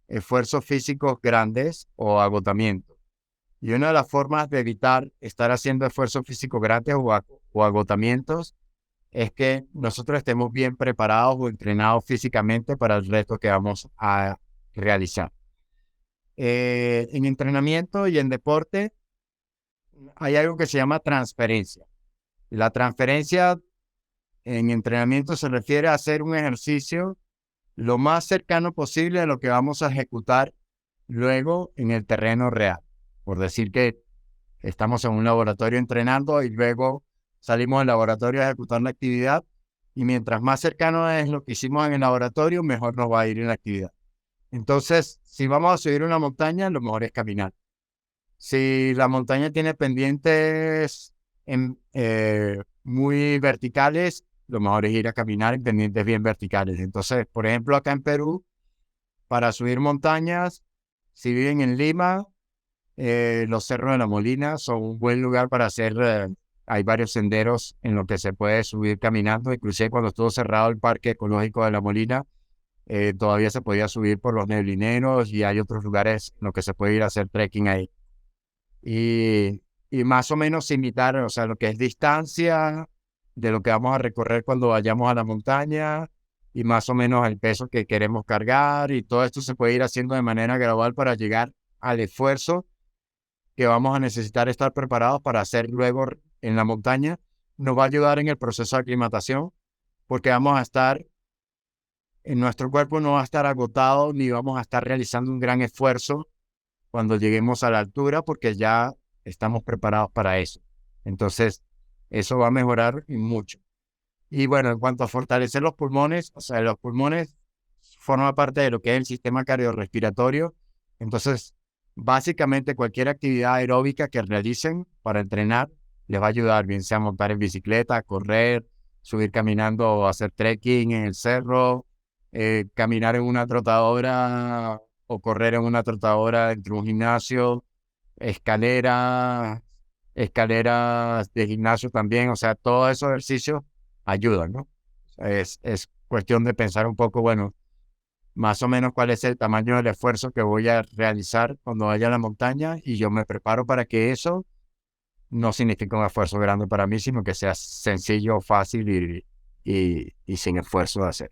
esfuerzos físicos grandes o agotamiento. Y una de las formas de evitar estar haciendo esfuerzos físicos grandes o agotamientos es que nosotros estemos bien preparados o entrenados físicamente para el reto que vamos a realizar. En entrenamiento y en deporte hay algo que se llama transferencia. La transferencia en entrenamiento se refiere a hacer un ejercicio lo más cercano posible a lo que vamos a ejecutar luego en el terreno real. Por decir que estamos en un laboratorio entrenando y luego salimos del laboratorio a ejecutar la actividad, y mientras más cercano es lo que hicimos en el laboratorio, mejor nos va a ir en la actividad. Entonces, si vamos a subir una montaña, lo mejor es caminar. Si la montaña tiene pendientes muy verticales, lo mejor es ir a caminar en pendientes bien verticales. Entonces, por ejemplo, acá en Perú, para subir montañas, si viven en Lima, los Cerros de la Molina son un buen lugar para hacer. Hay varios senderos en los que se puede subir caminando. Inclusive cuando estuvo cerrado el Parque Ecológico de la Molina, todavía se podía subir por los Neblineros, y hay otros lugares en los que se puede ir a hacer trekking ahí. Y más o menos imitar, o sea, lo que es distancia de lo que vamos a recorrer cuando vayamos a la montaña, y más o menos el peso que queremos cargar, y todo esto se puede ir haciendo de manera gradual para llegar al esfuerzo que vamos a necesitar estar preparados para hacer luego en la montaña. Nos va a ayudar en el proceso de aclimatación, porque nuestro cuerpo no va a estar agotado, ni vamos a estar realizando un gran esfuerzo cuando lleguemos a la altura, porque ya estamos preparados para eso. Entonces, eso va a mejorar mucho. Y bueno, en cuanto a fortalecer los pulmones, o sea, los pulmones forman parte de lo que es el sistema cardiorrespiratorio. Entonces, básicamente cualquier actividad aeróbica que realicen para entrenar les va a ayudar, bien sea montar en bicicleta, correr, subir caminando o hacer trekking en el cerro, caminar en una trotadora o correr en una trotadora dentro de un gimnasio, escaleras, escaleras de gimnasio también. O sea, todos esos ejercicios ayudan, ¿no? Es cuestión de pensar un poco, bueno, más o menos cuál es el tamaño del esfuerzo que voy a realizar cuando vaya a la montaña, y yo me preparo para que eso no signifique un esfuerzo grande para mí, sino que sea sencillo, fácil y sin esfuerzo de hacer.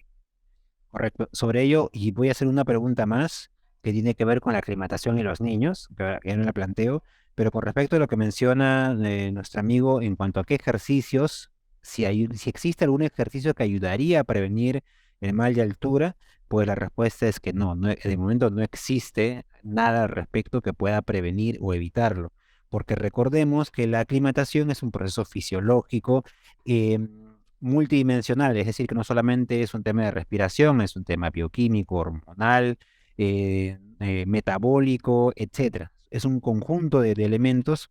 Correcto. Sobre ello, y voy a hacer una pregunta más que tiene que ver con la aclimatación en los niños, que ya no la planteo, pero con respecto a lo que menciona nuestro amigo en cuanto a qué ejercicios, si existe algún ejercicio que ayudaría a prevenir el mal de altura, pues la respuesta es que no, de momento no existe nada al respecto que pueda prevenir o evitarlo, porque recordemos que la aclimatación es un proceso fisiológico. em, Multidimensional, es decir, que no solamente es un tema de respiración, es un tema bioquímico, hormonal, metabólico, etcétera. Es un conjunto de elementos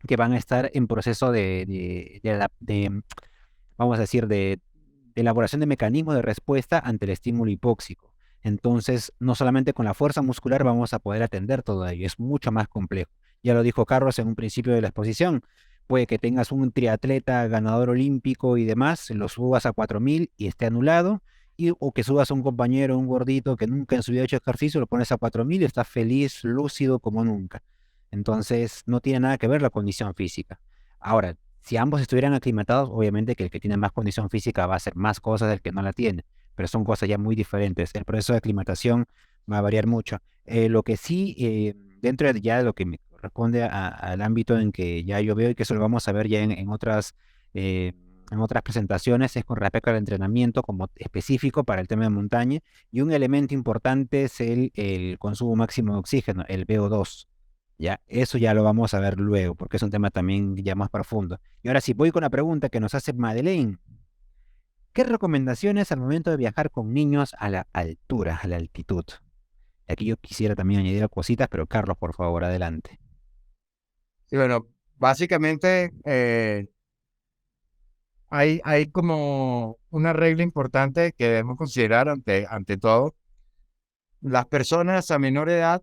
que van a estar en proceso vamos a decir, de elaboración de mecanismos de respuesta ante el estímulo hipóxico. Entonces, no solamente con la fuerza muscular vamos a poder atender todo ello, es mucho más complejo. Ya lo dijo Carlos en un principio de la exposición. Puede que tengas un triatleta ganador olímpico y demás, lo subas a 4000 y esté anulado, o que subas a un compañero, un gordito que nunca en su vida ha hecho ejercicio, lo pones a 4000 y está feliz, lúcido como nunca. Entonces, no tiene nada que ver la condición física. Ahora, si ambos estuvieran aclimatados, obviamente que el que tiene más condición física va a hacer más cosas del que no la tiene, pero son cosas ya muy diferentes. El proceso de aclimatación va a variar mucho. Lo que sí, dentro de ya lo que me corresponde al ámbito en que ya yo veo, y que eso lo vamos a ver ya eh, en otras presentaciones, es con respecto al entrenamiento como específico para el tema de montaña, y un elemento importante es el consumo máximo de oxígeno, el VO2. Ya, eso ya lo vamos a ver luego, porque es un tema también ya más profundo. Y ahora sí, voy con la pregunta que nos hace Madeleine. ¿Qué recomendaciones al momento de viajar con niños a la altura, a la altitud? Aquí yo quisiera también añadir cositas, pero Carlos, por favor, adelante. Y bueno, básicamente hay como una regla importante que debemos considerar ante todo. Las personas a menor edad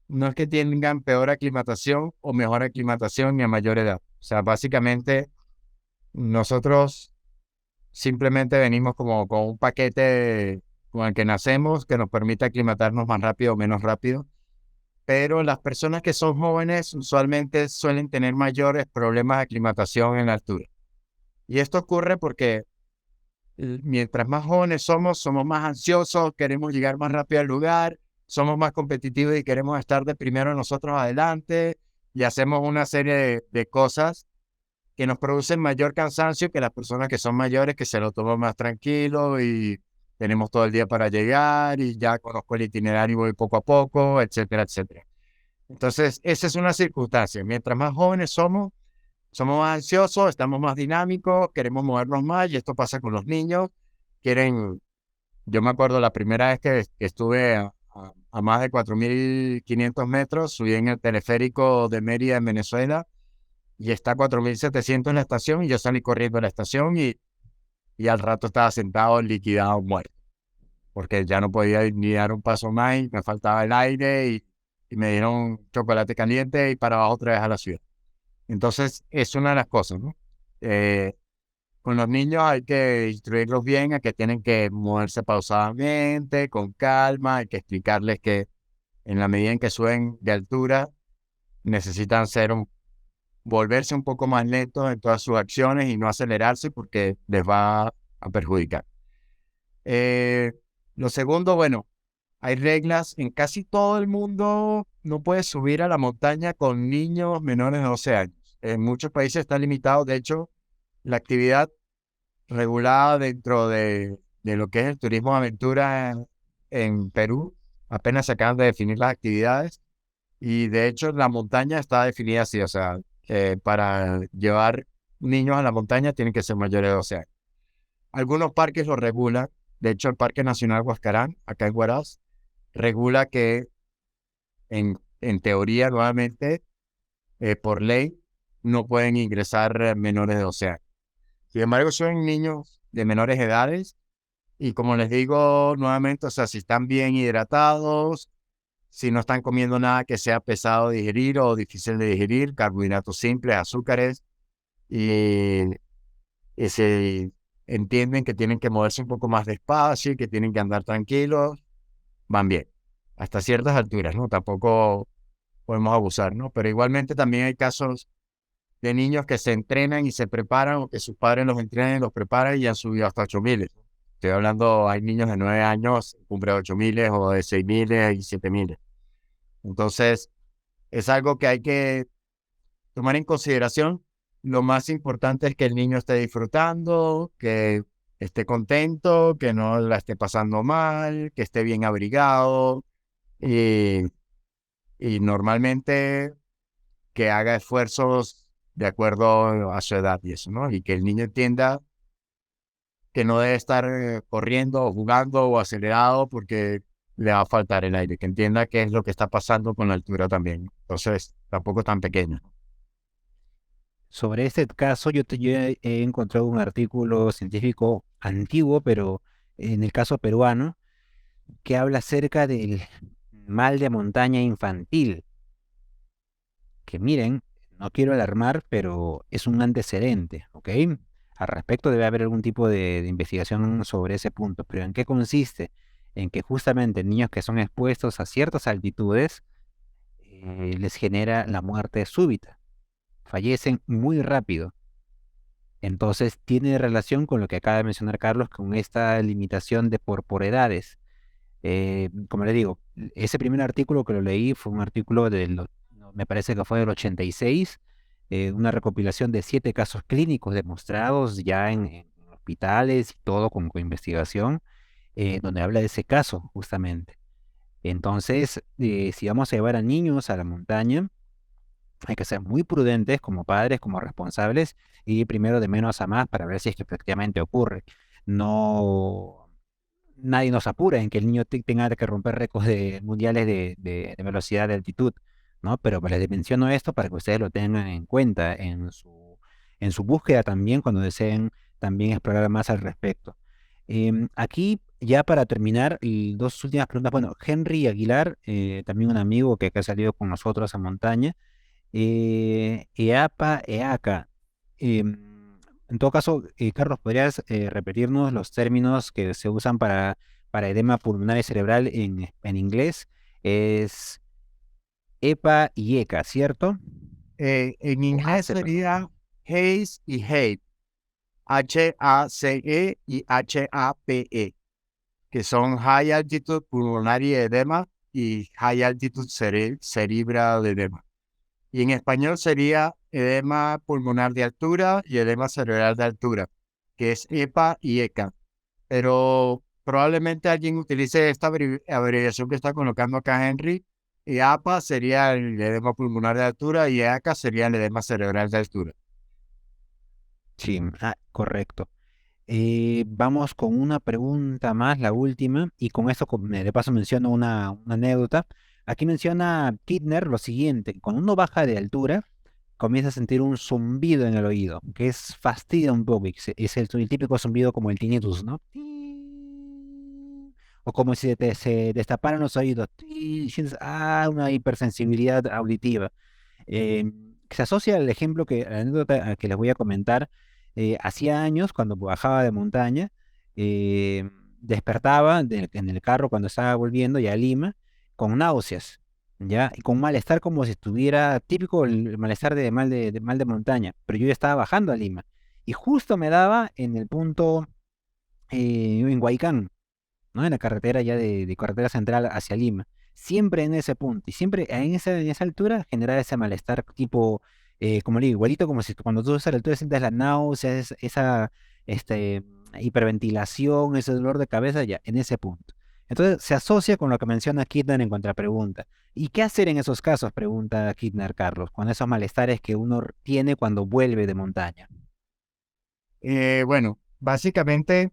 no es que tengan peor aclimatación o mejor aclimatación ni a mayor edad. O sea, básicamente nosotros simplemente venimos como con un paquete con el que nacemos, que nos permite aclimatarnos más rápido o menos rápido. Pero las personas que son jóvenes usualmente suelen tener mayores problemas de aclimatación en la altura. Y esto ocurre porque mientras más jóvenes somos más ansiosos, queremos llegar más rápido al lugar, somos más competitivos y queremos estar de primero nosotros adelante y hacemos una serie de cosas que nos producen mayor cansancio que las personas que son mayores, que se lo toman más tranquilo y tenemos todo el día para llegar y ya conozco el itinerario y voy poco a poco, etcétera, etcétera. Entonces, esa es una circunstancia. Mientras más jóvenes somos más ansiosos, estamos más dinámicos, queremos movernos más y esto pasa con los niños. Quieren, yo me acuerdo la primera vez que estuve a más de 4.500 metros, subí en el teleférico de Mérida en Venezuela y está a 4.700 en la estación y yo salí corriendo a la estación y al rato estaba sentado liquidado, muerto, porque ya no podía ni dar un paso más y me faltaba el aire y me dieron chocolate caliente y para abajo otra vez a la ciudad. Entonces, es una de las cosas, ¿no? Eh, con los niños hay que instruirlos bien a que tienen que moverse pausadamente, con calma, hay que explicarles que en la medida en que suben de altura, necesitan volverse un poco más lentos en todas sus acciones y no acelerarse porque les va a perjudicar. Eh, lo segundo, bueno, hay reglas en casi todo el mundo. No puedes subir a la montaña con niños menores de 12 años. En muchos países está limitado. De hecho, la actividad regulada dentro de lo que es el turismo de aventura en Perú, apenas se acaban de definir las actividades y de hecho la montaña está definida así, o sea, para llevar niños a la montaña tienen que ser mayores de 12 años. Algunos parques lo regulan. De hecho, el Parque Nacional Huascarán, acá en Huaraz, regula que en teoría, nuevamente, por ley, no pueden ingresar menores de 12 años. Sin embargo, son niños de menores edades y como les digo nuevamente, o sea, si están bien hidratados, si no están comiendo nada que sea pesado de digerir o difícil de digerir, carbohidratos simples, azúcares, y, y se entienden que tienen que moverse un poco más despacio y que tienen que andar tranquilos, van bien, hasta ciertas alturas, ¿no? Tampoco podemos abusar, ¿no? Pero igualmente también hay casos de niños que se entrenan y se preparan o que sus padres los entrenan y los preparan y han subido hasta 8.000. Estoy hablando, hay niños de 9 años, cumple 8.000 o de 6.000 y 7.000. Entonces, es algo que hay que tomar en consideración. Lo más importante es que el niño esté disfrutando, que esté contento, que no la esté pasando mal, que esté bien abrigado y, y normalmente que haga esfuerzos de acuerdo a su edad y eso, ¿no? Y que el niño entienda que no debe estar corriendo o jugando o acelerado porque le va a faltar el aire, que entienda qué es lo que está pasando con la altura también. Entonces, tampoco tan pequeño. Sobre este caso, yo he encontrado un artículo científico antiguo, pero en el caso peruano, que habla acerca del mal de montaña infantil. Que miren, no quiero alarmar, pero es un antecedente, ¿ok? Al respecto debe haber algún tipo de investigación sobre ese punto, pero ¿en qué consiste? En que justamente niños que son expuestos a ciertas altitudes les genera la muerte súbita, fallecen muy rápido. Entonces tiene relación con lo que acaba de mencionar Carlos, con esta limitación de por edades. Como le digo, ese primer artículo que lo leí fue un artículo me parece que fue del 86, una recopilación de 7 casos clínicos demostrados ya en hospitales y todo con investigación, donde habla de ese caso justamente. Entonces, si vamos a llevar a niños a la montaña, hay que ser muy prudentes como padres, como responsables, y primero de menos a más para ver si es que efectivamente ocurre. No, nadie nos apura en que el niño tenga que romper récords mundiales de velocidad de altitud, ¿no? Pero les menciono esto para que ustedes lo tengan en cuenta en su búsqueda también cuando deseen también explorar más al respecto. Aquí, ya para terminar, y dos últimas preguntas. Bueno, Henry Aguilar, también un amigo que ha salido con nosotros a montaña, EAPA, EACA. En todo caso, Carlos, ¿podrías repetirnos los términos que se usan para edema pulmonar y cerebral en inglés? Es EPA y ECA, ¿cierto? En O inglés HACE, perdón. sería HACE y HAPE, HACE y HAPE, que son High Altitude Pulmonary Edema y High Altitude Cerebral Edema. Y en español sería edema pulmonar de altura y edema cerebral de altura, que es EPA y ECA. Pero probablemente alguien utilice esta abreviación que está colocando acá Henry. Y APA sería el edema pulmonar de altura y EACA sería el edema cerebral de altura. Sí, correcto. Vamos con una pregunta más, la última, y con esto de paso menciono una anécdota. Aquí menciona Kittner lo siguiente: cuando uno baja de altura, comienza a sentir un zumbido en el oído, que es fastidia un poco, y es el típico zumbido como el tinnitus, ¿no? O como si se destaparan los oídos, y sientes una hipersensibilidad auditiva. Eh, Se asocia al ejemplo la anécdota que les voy a comentar. Hacía años, cuando bajaba de montaña, despertaba en el carro cuando estaba volviendo ya a Lima con náuseas, ya, y con malestar como si estuviera típico el malestar de mal de montaña, pero yo ya estaba bajando a Lima y justo me daba en el punto en Huaycán, ¿no? En la carretera ya de carretera central hacia Lima, siempre en ese punto, y siempre en esa altura generaba ese malestar tipo, como le digo, igualito como si cuando tú estás a la altura sientes la náusea, esa este, hiperventilación, ese dolor de cabeza, ya, en ese punto. Entonces se asocia con lo que menciona Kittner en contrapregunta. ¿Y qué hacer en esos casos? Pregunta Kittner, Carlos, con esos malestares que uno tiene cuando vuelve de montaña. Bueno, básicamente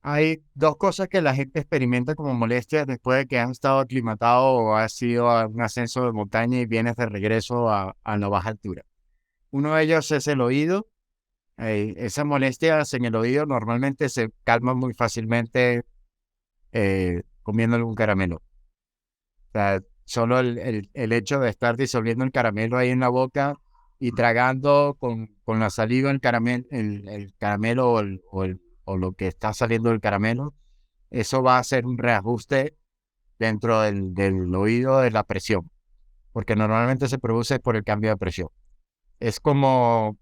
hay dos cosas que la gente experimenta como molestias después de que han estado aclimatados o ha sido a un ascenso de montaña y vienes de regreso a la baja altura. Uno de ellos es el oído. Esas molestias en el oído normalmente se calman muy fácilmente comiendo algún caramelo. O sea, solo el hecho de estar disolviendo el caramelo ahí en la boca y tragando con la saliva el caramelo o lo que está saliendo del caramelo, eso va a hacer un reajuste dentro del oído de la presión, porque normalmente se produce por el cambio de presión. Es como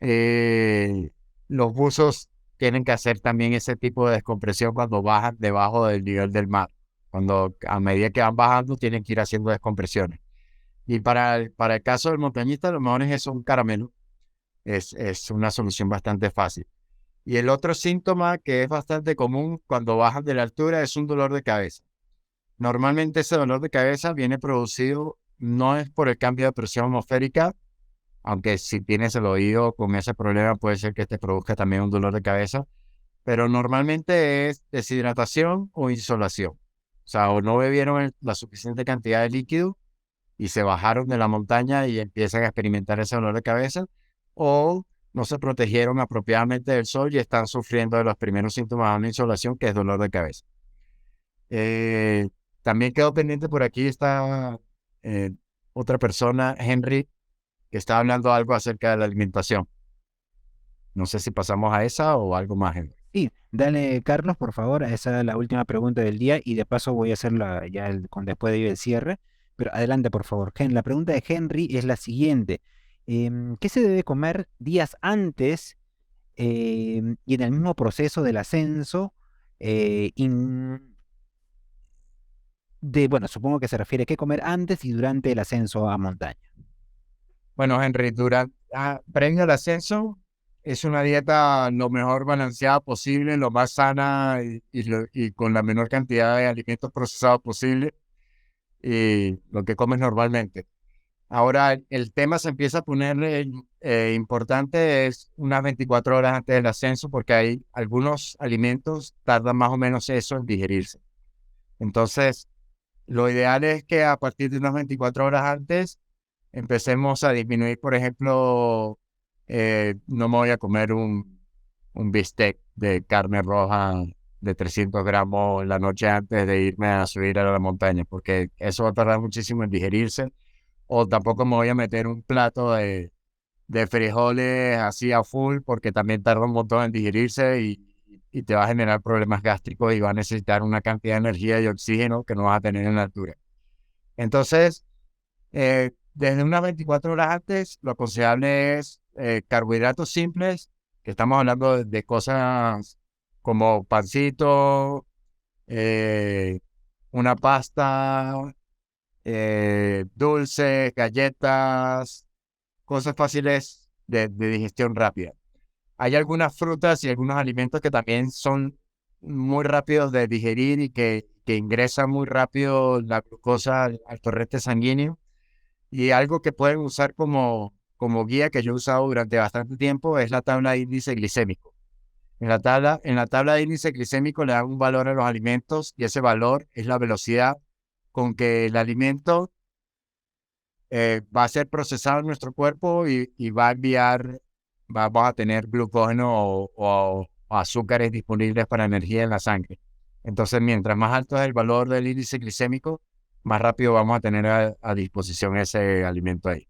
los buzos tienen que hacer también ese tipo de descompresión cuando bajan debajo del nivel del mar. Cuando a medida que van bajando tienen que ir haciendo descompresiones. Y para el caso del montañista, lo mejor es eso, un caramelo. Es una solución bastante fácil. Y el otro síntoma que es bastante común cuando bajan de la altura es un dolor de cabeza. Normalmente ese dolor de cabeza viene producido, no es por el cambio de presión atmosférica, aunque si tienes el oído con ese problema puede ser que te produzca también un dolor de cabeza, pero normalmente es deshidratación o insolación. O sea, o no bebieron la suficiente cantidad de líquido y se bajaron de la montaña y empiezan a experimentar ese dolor de cabeza, o no se protegieron apropiadamente del sol y están sufriendo de los primeros síntomas de una insolación, que es dolor de cabeza. Eh, También quedó pendiente por aquí esta otra persona, Henry, que está hablando algo acerca de la alimentación. No sé si pasamos a esa o algo más, Henry. Sí, dale, Carlos, por favor, esa es la última pregunta del día y de paso voy a hacerla ya después de ello el cierre, pero adelante, por favor. La pregunta de Henry es la siguiente. ¿Qué se debe comer días antes y en el mismo proceso del ascenso? eh, in- bueno, supongo que se refiere a qué comer antes y durante el ascenso a montaña. Bueno, Henry, previo al ascenso, es una dieta lo mejor balanceada posible, lo más sana y con la menor cantidad de alimentos procesados posible, y lo que comes normalmente. Ahora, el tema se empieza a poner importante es unas 24 horas antes del ascenso, porque hay algunos alimentos tardan más o menos eso en digerirse. Entonces, lo ideal es que a partir de unas 24 horas antes empecemos a disminuir, por ejemplo, no me voy a comer un bistec de carne roja de 300 gramos la noche antes de irme a subir a la montaña, porque eso va a tardar muchísimo en digerirse. O tampoco me voy a meter un plato de frijoles así a full, porque también tarda un montón en digerirse y te va a generar problemas gástricos y va a necesitar una cantidad de energía y oxígeno que no vas a tener en la altura. Entonces, desde unas 24 horas antes, lo aconsejable es carbohidratos simples, que estamos hablando de cosas como pancito, eh, una pasta, dulces, galletas, cosas fáciles de digestión rápida. Hay algunas frutas y algunos alimentos que también son muy rápidos de digerir y que ingresan muy rápido la glucosa al torrente sanguíneo. Y algo que pueden usar como guía que yo he usado durante bastante tiempo es la tabla de índice glicémico. En la tabla de índice glicémico le dan un valor a los alimentos y ese valor es la velocidad con que el alimento va a ser procesado en nuestro cuerpo y va a enviar, vamos a tener glucógeno o azúcares disponibles para energía en la sangre. Entonces, mientras más alto es el valor del índice glicémico, más rápido vamos a tener a disposición ese alimento ahí.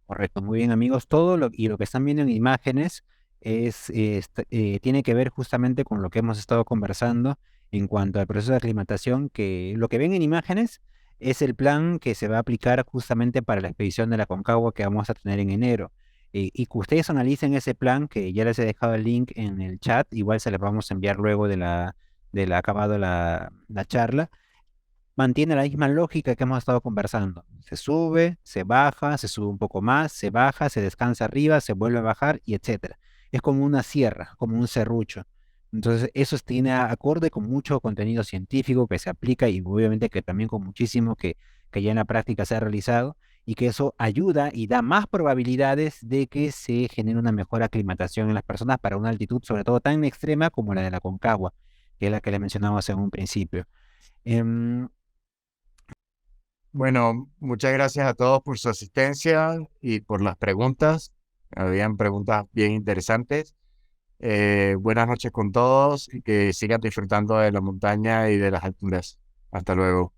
Correcto, muy bien amigos. Y lo que están viendo en imágenes tiene que ver justamente con lo que hemos estado conversando en cuanto al proceso de aclimatación, que lo que ven en imágenes es el plan que se va a aplicar justamente para la expedición de la Concagua que vamos a tener en enero. Y que ustedes analicen ese plan, que ya les he dejado el link en el chat, igual se les vamos a enviar luego de la acabado la charla. Mantiene la misma lógica que hemos estado conversando. Se sube, se sube un poco más, se baja, se descansa arriba, se vuelve a bajar y etcétera. Es como una sierra, como un serrucho. Entonces, eso tiene acorde con mucho contenido científico que se aplica y obviamente que también con muchísimo que ya en la práctica se ha realizado y que eso ayuda y da más probabilidades de que se genere una mejor aclimatación en las personas para una altitud, sobre todo tan extrema como la de la Concagua, que es la que le mencionamos en un principio. Em, Bueno, muchas gracias a todos por su asistencia y por las preguntas. Habían preguntas bien interesantes. Buenas noches con todos y que sigan disfrutando de la montaña y de las alturas. Hasta luego.